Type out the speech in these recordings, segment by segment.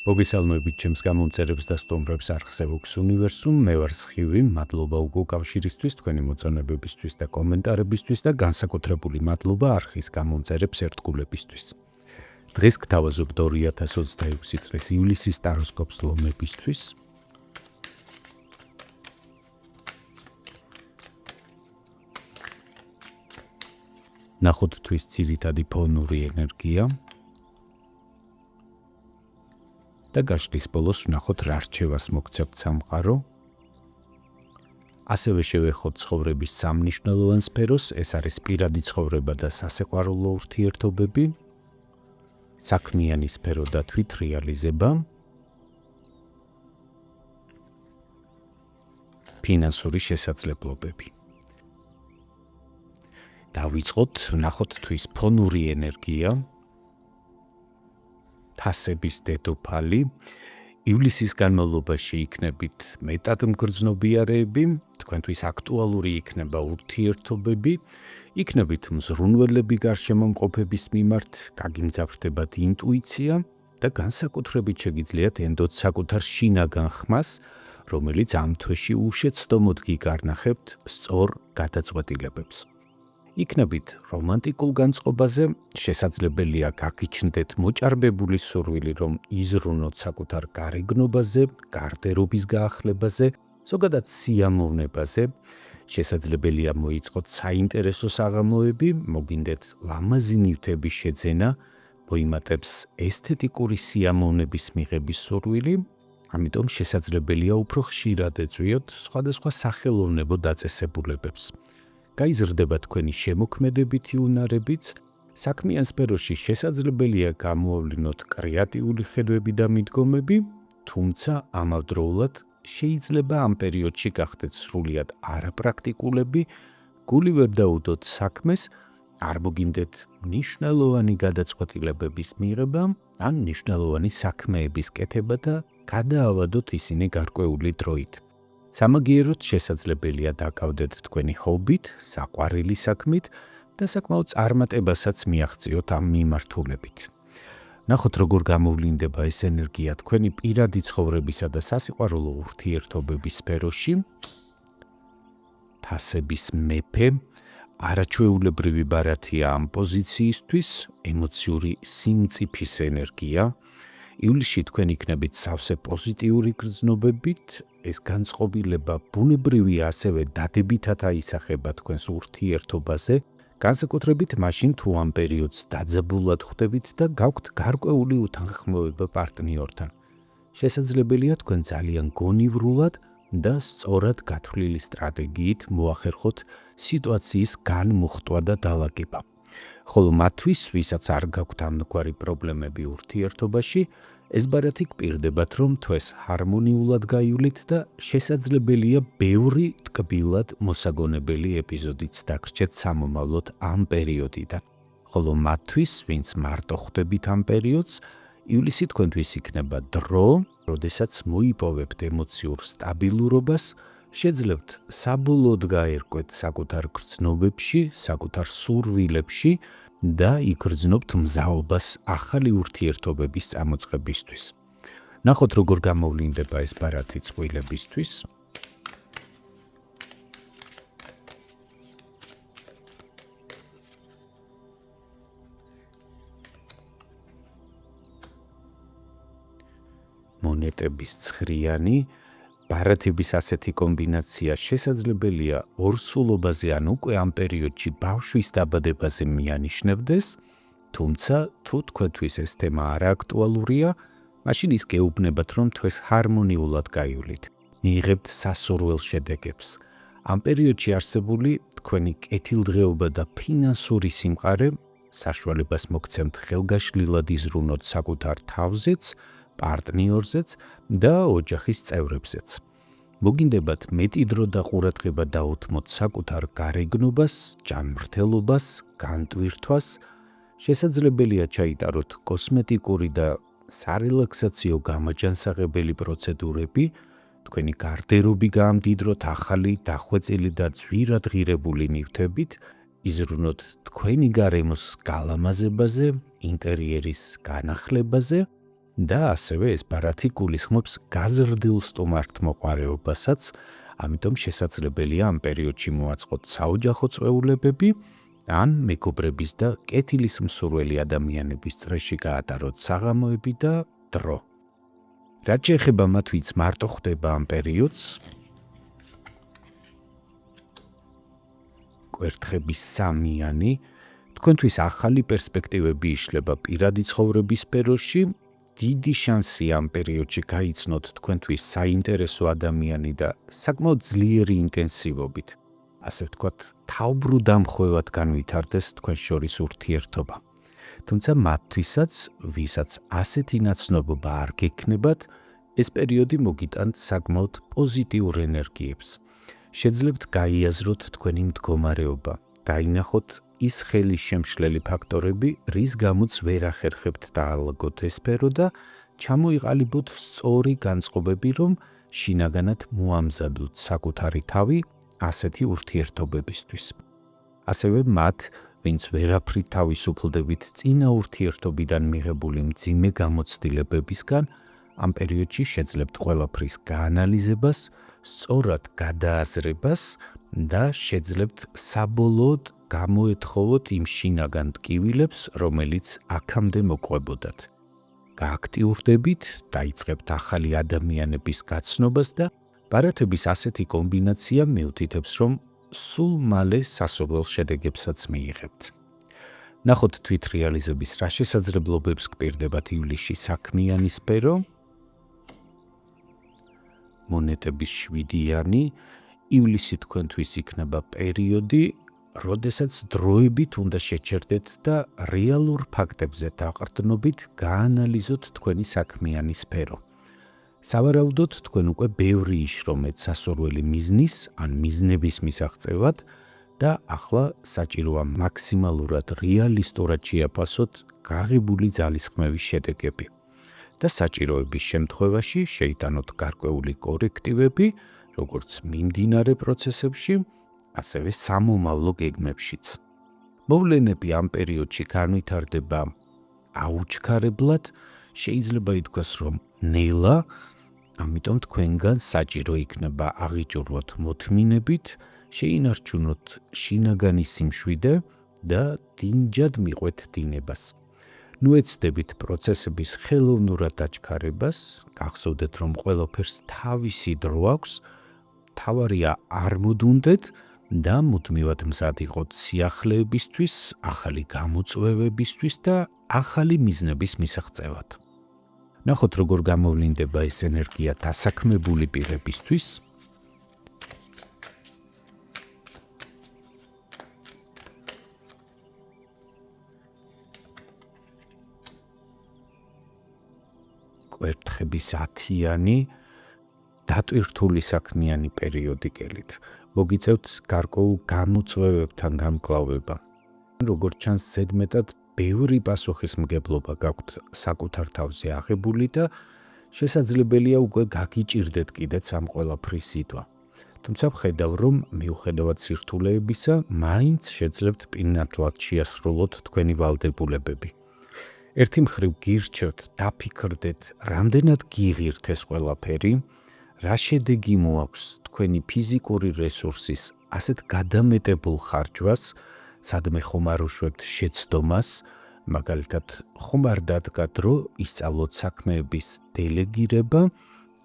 მოგესალმებით ჩემს გამომწერებს და სტუმრებს არხზე Vox Universum, მე ვარ სხივი, მადლობა უგო კავშირისთვის, თქვენი მოწონებებისთვის და კომენტარებისთვის და განსაკუთრებული მადლობა არხის გამომწერებს ერთგულებისთვის. დღეს გთავაზობ 2026 წლის ივლისის ტაროსკოპს ლომებისთვის. ნახოთ თვის ძირითადი ფონური ენერგია. და გაშლის ბოლოს ვნახოთ რა რჩევას მოგცემთ სამყარო. ასევე შევეხოთ ცხოვრების სამნიშნელოვან სფეროს, ეს არის პირადი ცხოვრება და სასიყვარულო ურთიერთობები, საქმიანი სფერო და თვითრეალიზება, ფინანსური შესაძლებლობები. დავიწყოთ, ვნახოთ თვის ფონური ენერგია. თასების დედოფალი, ივლისის განმავლობაში იქნებით მეტად მგრძნობიარეები, თქვენთვის აქტუალური იქნება ურთიერთობები, იქნებით მზრუნველები გარშემომყოფების მიმართ, გაგიმძაფრდებათ ინტუიცია და განსაკუთრებით შეგიძლიათ ენდოთ საკუთარ შინაგან ხმას, რომელიც ამ თვეში უშეცდომოდ გიკარნახებთ სწორ გადაწყვეტილებებს. იქნებით რომანტიკულ განწყობაზე, შესაძლებელია გაგიჩნდეთ მოჭარბებული სურვილი, რომ იზრუნოთ საკუთარ გარეგნობაზე, გარდერობის გაახლებაზე, ზოგადად სიამოვნებაზე, შესაძლებელია მოიწყოთ საინტერესო საღამოები, მოგინდეთ ლამაზი ნივთების შეძენა, მოიმატებს ესთეტიკური სიამოვნების მიღების სურვილი, ამიტომ შესაძლებელია უფრო ხშირად ეწვიოთ სხვადასხვა სახელოვნებო დაწესებულებებს. გაიზრდება თქვენი შემოქმედებითი უნარებიც, საქმიან სფეროში შესაძლებელია გამოავლინოთ კრეატიული ხედვები და მიდგომები, თუმცა ამავდროულად შეიძლება ამ პერიოდში გახდეთ სრულიად არაპრაქტიკულები, გული ვერ დაუდოთ საქმეს, არ მოგინდეთ მნიშვნელოვანი გადაწყვეტილებების მიღება, ან მნიშვნელოვანი საქმეების კეთება და გადაავადოთ ისინი გარკვეული დროით. სამაგიეროდ შესაძლებელია დაკავდეთ თქვენი ჰობით, საყვარელი საქმით და საკმაოდ წარმატებასაც მიაღწიოთ ამ მიმართულებით. ნახოთ როგორ გამოვლინდება ეს ენერგია თქვენი პირადი ცხოვრებისა და სასიყვარულო ურთიერთობების სფეროში. თასების მეფე, არაჩვეულებრივი ბარათია ამ პოზიციისთვის, ემოციური სიმწიფის ენერგია. ივლისში თქვენ იქნებით სავსე პოზიტიური გრძნობებით, ეს განწყობილება ბუნებრივია, ასევე დადებითად აისახება თქვენს ურთიერთობაზე, განსაკუთრებით მაშინ თუ ამ პერიოდს დაძაბულად ხვდებით და გაქვთ გარკვეული უთანხმოება პარტნიორთან. შესაძლებელია თქვენ ძალიან გონივრულად და სწორად გათვლილი სტრატეგიით მოახერხოთ სიტუაციის განმუხტვა და დალაგება. ხოლო მათთვის, ვისაც არ გაქვთ ამგვარი პრობლემები ურთიერთობაში, ეს ბარათი გპირდებათ, რომ თვეს ჰარმონიულად გაივლით და შესაძლებელია ბევრი ტკბილად მოსაგონებელი ეპიზოდიც დაგრჩეთ სამომავლოდ ამ პერიოდიდან. ხოლო მათთვის, ვინც მარტო ხვდებით ამ პერიოდს, ივლისი თქვენთვის იქნება დრო, როდესაც მოიპოვებთ ემოციურ სტაბილურობას, შეძლებთ საბოლოოდ გაერკვეთ საკუთარ გრძნობებში, საკუთარ სურვილებში და იგრძნობთ მზაობას ახალი ურთიერთობების წამოწყებისთვის. ნახოთ როგორ გამოვლინდება ეს ბარათი წყვილებისთვის. მონეტების ცხრიანი, ბარათების ასეთი კომბინაცია შესაძლებელია ორსულობაზე ან უკვე ამ პერიოდში ბავშვის დაბადებაზე მიანიშნებდეს, თუმცა თუ თქვენთვის ეს თემა არ აქტუალურია, მაშინ ის გეუბნებათ, რომ თვეს ჰარმონიულად გაივლით, მიიღებთ სასურველ შედეგებს. ამ პერიოდში არსებული თქვენი კეთილდღეობა და ფინანსური სიმყარე საშუალებას მოგცემთ ხელგაშლილად იზრუნოთ საკუთარ თავზეც, პარტნიორზეც და ოჯახის წევრებზეც. მოგინდებათ მეტი დრო და ყურადღება დაუთმოთ საკუთარ გარეგნობას, ჯანმრთელობას, განტვირთვას, შესაძლებელია ჩაიტაროთ კოსმეტიკური და სარელაქსაციო გამაჯანსაღებელი პროცედურები, თქვენი გარდერობი გაამდიდროთ ახალი, დახვეწილი და ძვირადღირებული ნივთებით, იზრუნოთ თქვენი გარემოს გალამაზებაზე, ინტერიერის განახლებაზე და ასევე ეს ბარათი გულისხმობს გაზრდილ სტუმართმოყვარეობასაც, ამიტომ შესაძლებელია ამ პერიოდში მოაწყოთ საოჯახო წვეულებები, ან მეგობრების და კეთილის მსურველი ადამიანების წრეში გაატაროთ საღამოები და დრო. რაც შეეხება მათ, ვინც მარტო ხვდება ამ პერიოდს, კვერთხების სამიანი, თქვენთვის ახალი პერსპექტივები იშლება პირადი ცხოვრების სფეროში, დიდი შანსი ამ პერიოდში გაიცნოთ თქვენთვის საინტერესო ადამიანი და საკმაოდ ძლიერი ინტენსივობით, ასე ვთქვათ, თავბრუ დამხვევად განვითარდეს თქვენ შორის ურთიერთობა. თუმცა მათთვისაც, ვისაც ასეთი ნაცნობობა არ გექნებათ, ეს პერიოდი მოგიტანთ საკმაოდ პოზიტიურ ენერგიებს. შეძლებთ გაიაზროთ თქვენი მდგომარეობა, დაინახოთ ის ხელის შემშლელი ფაქტორები, რის გამოც ვერ ახერხებთ დაალაგოთ ეს სფერო და ჩამოიყალიბოთ სწორი განწყობები, რომ შინაგანად მოამზადოთ საკუთარი თავი ასეთი ურთიერთობებისთვის. ასევე მათ, ვინც ვერაფრით თავისუფლდებით წინა ურთიერთობიდან მიღებული მძიმე გამოცდილებებისგან, ამ პერიოდში შეძლებთ ყველაფრის გაანალიზებას, სწორად გადააზრებას და შეძლებთ საბოლოოდ გამოეთხოვოთ იმ შინაგან ტკივილებს, რომელიც აქამდე მოყვებოდათ. გააქტიურდებით, დაიწყებთ ახალი ადამიანების გაცნობას და ბარათების ასეთი კომბინაცია მიუთითებს, რომ სულ მალე სასურველ შედეგებსაც მიიღებთ. ნახოთ თვითრეალიზების რა შესაძლებლობებს გპირდებათ ივლისში საქმიანი სფერო. მონეტების 7-იანი, ივლისი თქვენთვის იქნება პერიოდი, როდესაც დროებით უნდა შეჩერდეთ და რეალურ ფაქტებზე დაყრდნობით გაანალიზოთ თქვენი საქმიანი სფერო. სავარაუდოდ თქვენ უკვე ბევრი იშრომეთ სასურველი მიზნის ან მიზნების მისაღწევად და ახლა საჭიროა მაქსიმალურად რეალისტურად შეაფასოთ გაღებული ძალისხმევის შედეგები და საჭიროების შემთხვევაში შეიტანოთ გარკვეული კორექტივები, როგორც მიმდინარე პროცესებში, ასევე სამომავლო გეგმებშიც. მოვლენები ამ პერიოდში განვითარდება აუჩქარებლად, შეიძლება ითქვას, რომ ნელა, ამიტომ თქვენგან საჭირო იქნება აღიჭურვოთ მოთმინებით, შეინარჩუნოთ შინაგანი სიმშვიდე და დინჯად მიყვეთ დინებას. ნუ ეცდებით პროცესების ხელოვნურად დაჩქარებას, გახსოვდეთ, რომ ყველაფერს თავისი დრო აქვს, თავარია არ მოდუნდეთ და მუდმივად მზად იყოთ სიახლეებისთვის, ახალი გამოწვევებისთვის და ახალი მიზნების მისაღწევად. ნახოთ, როგორ გამოვლინდება ეს ენერგია დასაქმებული პირებისთვის. კვერთხების 10-იანი, დატვირთული საქმიანი პერიოდი კელით. მოგიწევთ გარკვეულ გამოწვევებთან გამკლავება. როგორც ჩანს, ზედმეტად ბევრი პასუხისმგებლობა გაქვთ საკუთარ თავზე აღებული და შესაძლებელია უკვე გაგიჭირდეთ კიდეც ამ ყველაფრის სიტყვა. თუმცა ვხედავ, რომ მიუხედავად სირთულეებისა, მაინც შეძლებთ პინათლად შეასრულოთ თქვენი ვალდებულებები. ერთი მხრივ გირჩევთ, დაფიქრდეთ, რამდენად გიღირთ ეს ყველაფერი, რა შედეგი მოაქვს თქვენი ფიზიკური რესურსის ასეთ გადამეტებულ ხარჯვას, სადმე ხომ არ უშვებთ შეცდომას, მაგალითად ხომ არ დადგათ, რომ ისწავლოთ საქმეების დელეგირება,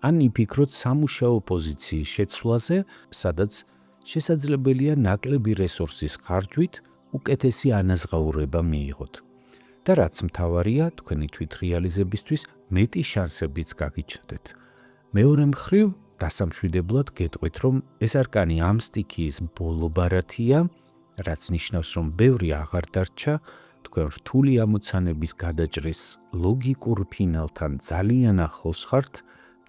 ან იფიქროთ სამუშაო პოზიციის შეცვლაზე, სადაც შესაძლებელია ნაკლები რესურსის ხარჯვით უკეთესი ანაზღაურება მიიღოთ. და რაც მთავარია, თქვენი თვითრეალიზებისთვის მეტი შანსებიც გაგიჩნდეთ. მეორე მხრივ, დასამშვიდებლად გეტყვით, რომ ეს არკანი ამ სტიქიის ბოლო ბარათია, რაც ნიშნავს, რომ ბევრი აღარ დარჩა, თქვენ რთული ამოცანების გადაჭრის ლოგიკურ ფინალთან ძალიან ახლოს ხართ,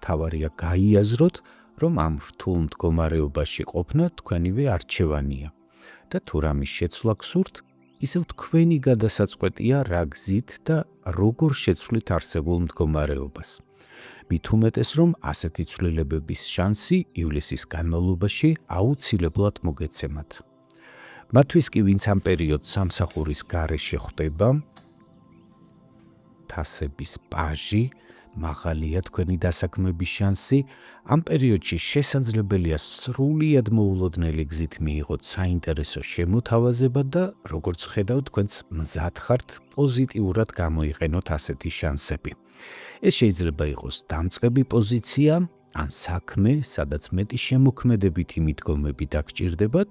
მთავარია გაიაზროთ, რომ ამ რთულ მდგომარეობაში ყოფნა თქვენივე არჩევანია და თუ რამის შეცვლა გსურთ, ისევ თქვენი გადასაწყვეტია რა გზით და როგორ შეცვლით არსებულ მდგომარეობას. მით უმეტეს, რომ ასეთი ცვლილებების შანსი ივლისის განმავლობაში აუცილებლად მოგეცემათ. მათთვის კი, ვინც ამ პერიოდს სამსახურის გარეშე ხვდება, თასების პაჟი, მაღალია თქვენი დასაქმების შანსი, ამ პერიოდში შესაძლებელია სრულიად მოულოდნელი გზით მიიღოთ საინტერესო შემოთავაზება და როგორც ხედავთ, თქვენს მზად ხართ პოზიტიურად გამოიყენოთ ასეთი შანსები. ეს შეიძლება იყოს დამწყები პოზიცია, ან საქმე, სადაც მეტი შემოქმედებითი მიდგომები დაგჭირდებათ,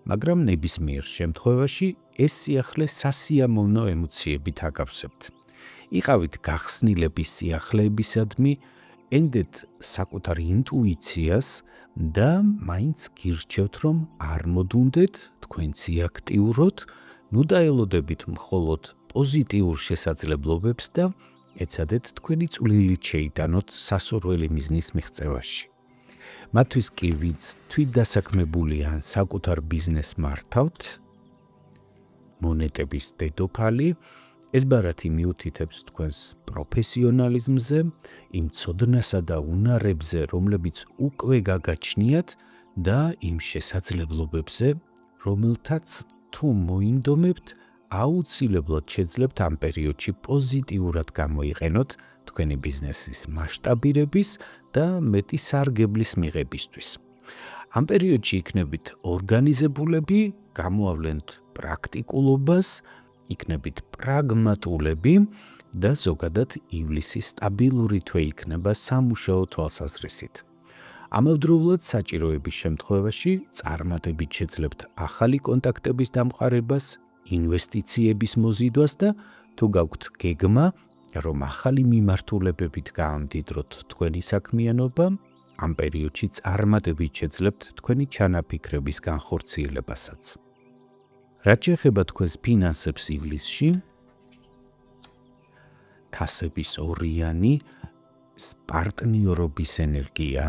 მაგრამ ნებისმიერ შემთხვევაში ეს სიახლე სასიამოვნო ემოციებით აკავსებთ. იყავით გახსნილების სიახლეებისადმი, ენდეთ საკუთარ ინტუიციას და მაინც გირჩევთ, რომ არ მოდუნდეთ, თქვენცი აქტიუროთ, ნუ დაელოდებით მხოლოდ პოზიტიურ შესაძლებლობებს და ეცადეთ თქვენი წვლილით შეიტანოთ სასურველი მიზნის მიღწევაში. მათთვის კი ვინც თვითდასაქმებული ან საკუთარ ბიზნესს მართავთ, მონეტების დედოფალი, ეს ბარათი მიუთითებს თქვენს პროფესიონალიზმზე, იმ ცოდნასა და უნარებზე, რომლებიც უკვე გაგაჩნიათ და იმ შესაძლებლობებზე, რომელთაც თუ მოინდომებთ, აუცილებლად შეძლებთ ამ პერიოდში პოზიტიურად გამოიყენოთ თქვენი ბიზნესის მასშტაბირების და მეტი სარგებლის მიღებისთვის. ამ პერიოდში იქნებით ორგანიზებულები, გამოავლენთ პრაქტიკულობას, იქნებით პრაგმატულები და ზოგადად ივლისი სტაბილური თვე იქნება სამუშაო თვალსაზრისით. ამავდროულად საჭიროების შემთხვევაში წარმატებით შეძლებთ ახალი კონტაქტების დამყარებას, ინვესტიციების მოზიდვას და თუ გაქვთ გეგმა, რომ ახალი მიმართულებებით გაამდიდროთ თქვენი საქმიანობა, ამ პერიოდში წარმატებით შეძლებთ თქვენი ჩანაფიქრების განხორციელებასაც. რაც შეეხება თქვენს ფინანსებს ივლისში, თასების ორიანი პარტნიორობის ენერგია,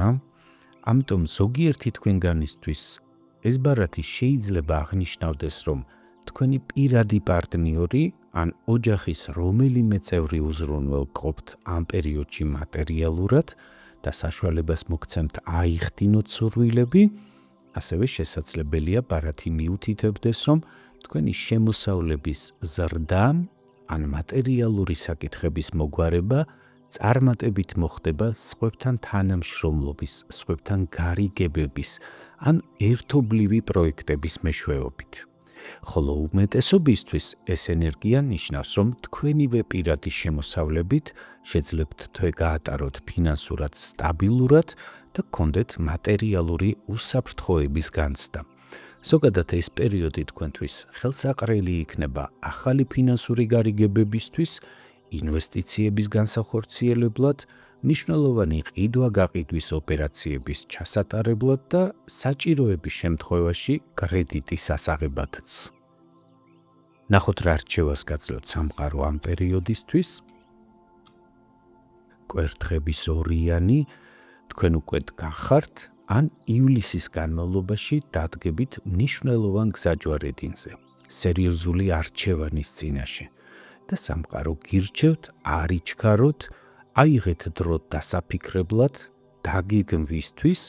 ამიტომ ზოგიერთი თქვენგანისთვის ეს ბარათი შეიძლება აღნიშნავდეს, რომ თქვენი პირადი პარტნიორი ან ოჯახის რომელიმე წევრი უზრუნველყოფთ ამ პერიოდში მატერიალურად და საშუალებას მოგცემთ აიხდინოთ სურვილები, ასევე შესაძლებელია ბარათი მიუთითებდეს, რომ თქვენი შემოსავლების ზრდა ან მატერიალური საკითხების მოგვარება წარმატებით მოხდება სხვებთან თანამშრომლობის, სხვებთან გარიგებების ან ერთობლივი პროექტების მეშვეობით. ხოლო უმეტესობისთვის ეს ენერგია ნიშნავს, რომ თქვენივე პირადი შემოსავლებით შეძლებთ თვე გაატაროთ ფინანსურად სტაბილურად და გქონდეთ მატერიალური უსაფრთხოების განცდა. ზოგადად ეს პერიოდი თქვენთვის ხელსაყრელი იქნება ახალი ფინანსური გარიგებებისთვის, ინვესტიციების განსახორციელებლად, მნიშვნელოვანი ყიდვა-გაყიდვის ოპერაციების ჩასატარებლად და საჭიროების შემთხვევაში კრედიტის ასაღებადაც. ნახოთ რა რჩევას გაძლევთ სამყარო ამ პერიოდისთვის. კვერთხების ორიანი, თქვენ უკვე გახართ ან ივლისის განმავლობაში დადგებით მნიშვნელოვან გზაჯვარედინზე, სერიოზული არჩევანის წინაშე და სამყარო გირჩევთ არ იჩქაროთ, აიღეთ დრო დასაფიქრებლად, დაგეგმვისთვის,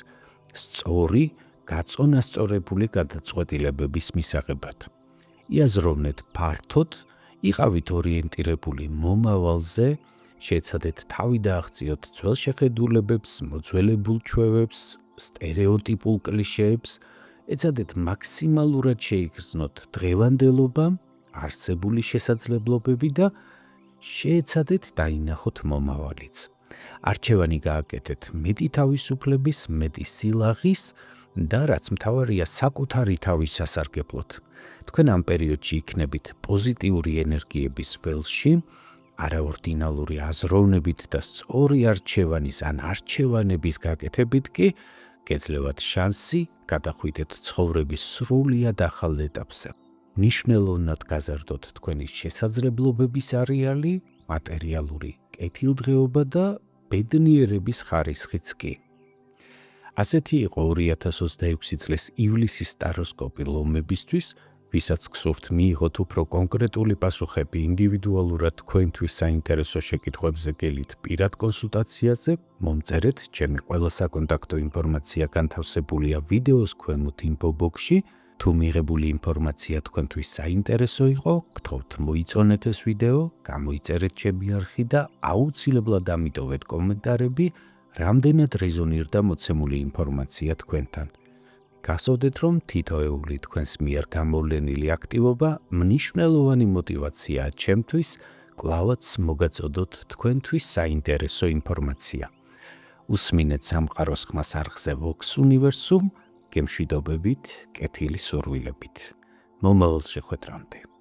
სწორი, გაწონასწორებული გადაწყვეტილებების მისაღებად. იაზროვნეთ ფართოდ, იყავით ორიენტირებული მომავალზე, შეეცადეთ თავი დააღწიოთ ძველ შეხედულებებს, მოძველებულ ჩვევებს, სტერეოტიპულ კლიშეებს, ეცადეთ მაქსიმალურად შეიგრძნოთ დღევანდელობა, არსებული შესაძლებლობები და შეეცადეთ დაინახოთ მომავალიც. არჩევანი გააკეთეთ მეტი თავისუფლების, მეტი სილაღის და რაც მთავარია საკუთარი თავის სასარგებლოდ. თქვენ ამ პერიოდში იქნებით პოზიტიური ენერგიების ველში, არაორდინალური აზროვნებით და სწორი არჩევანის ან არჩევანების გაკეთებით კი გეძლევათ შანსი გადახვიდეთ ცხოვრების სრულიად ახალ ეტაპზე. მნიშვნელოვნად გაზარდოთ თქვენი შესაძლებლობების არეალი, მატერიალური კეთილდღეობა და ბედნიერების ხარისხიც კი. ასეთი იყო 2026 წლის ივლისის სტაროსკოპი ლომებისთვის, ვისაც გსურთ მიიღოთ უფრო კონკრეტული პასუხები ინდივიდუალურად თქვენთვის საინტერესო შეკითხვებზე გელით პირად კონსულტაციაზე, მომწერეთ, ჩემი ყველა საკონტაქტო ინფორმაცია განთავსებულია ვიდეოს ქვემოთ ინფო ბოქსში თუ მიღებული ინფორმაცია თქვენთვის საინტერესო იყო, გთხოვთ მოიწონეთ ეს ვიდეო, გამოიწერეთ ჩემი არხი და აუცილებლად ამიტოვეთ კომენტარები, რამდენად რეზონირდა მოცემული ინფორმაცია თქვენთან. გახსოვდეთ, რომ თითოეული თქვენს მიერ გამოვლენილი აქტივობა მნიშვნელოვანი мотивაციაა ჩემთვის, კვლავაც მოგაწოდოთ თქვენთვის საინტერესო ინფორმაცია. უსმინეთ სამყაროს ხმას არხზე Vox Universum, გემშვიდობებით, კეთილი სურვილებით. მომავალ შეხვედრამდე.